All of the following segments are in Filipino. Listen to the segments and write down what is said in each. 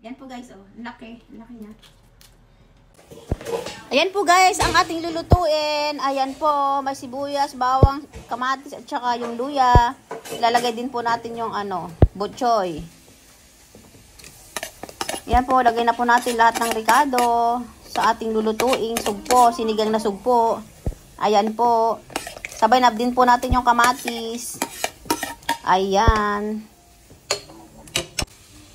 Yan po guys, oh. Laki. Laki niya. Ayan po guys, ang ating lulutuin. Ayan po, may sibuyas, bawang, kamatis, at saka yung luya. Ilalagay din po natin yung butchoy. Ayan po, lagay na po natin lahat ng ricado sa ating lulutuing sugpo, sinigang na sugpo. Ayan po. Sabay na din po natin yung kamatis. Ayan.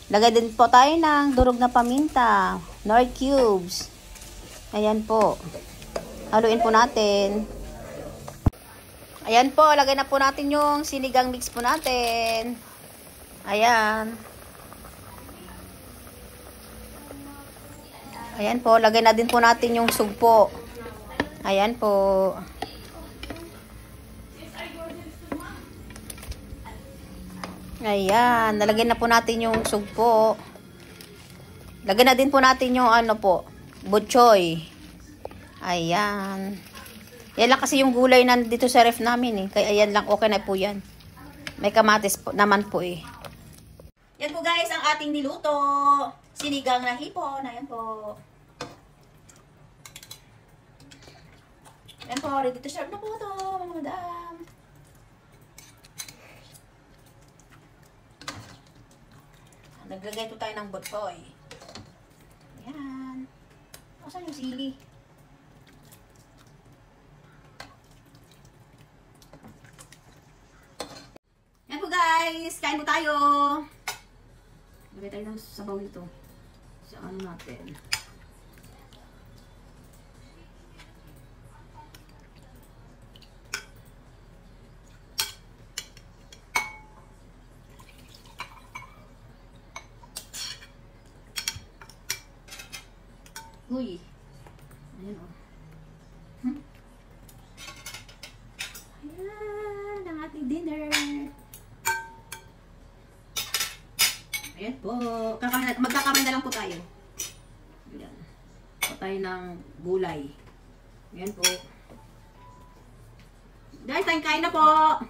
Lagay din po tayo ng durog na paminta, nor cubes. Ayan po. Haluin po natin. Ayan po, lagay na po natin yung sinigang mix po natin. Ayan. Ayan po, lagay na din po natin yung sugpo. Ayan po. Ayan, nalagay na po natin yung sugpo. Lagay na din po natin yung butchoy. Ayan. Yan lang kasi yung gulay nandito sa ref namin eh. Kaya ayan lang, okay na po yan. May kamatis po, naman po eh. Yan po guys, ang ating niluto. Sinigang na hipon. Ayan po. Ayan po, ready to serve na po ito, mga madam. Naglagay po tayo ng butchoy. Ayan. Saan yung sili? Ayan po guys, kain po tayo. Lagay tayo ng sabaw nito. Sa natin. Uy. Ayan o. Ayan, ang ating dinner. Ayan po. Magkakamay na lang po tayo. Ayan. Po tayo ng gulay. Ayan po. Guys, kain na po.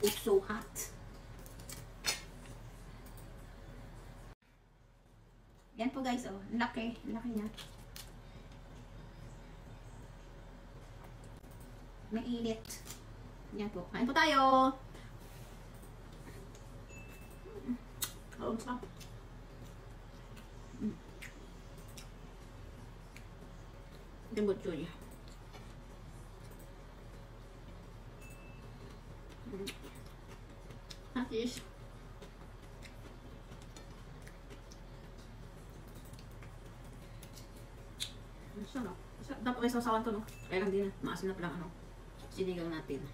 It's so hot. Yan po guys, oh. Laki. Laki niya. Mainit. Yan po. Kain po tayo. Oh, sarap. Ito butchoy. Hatis. Sarap. Dapat may sasawan to, no? Kaya lang din, maasin na pala sinigang natin.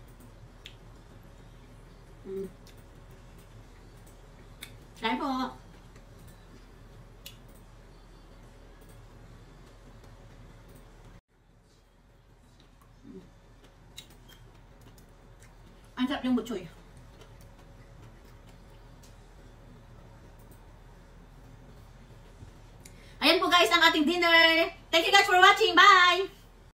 Kaya po. Ang sarap yung butchoy. Ayan po guys ang ating dinner. Thank you guys for watching. Bye!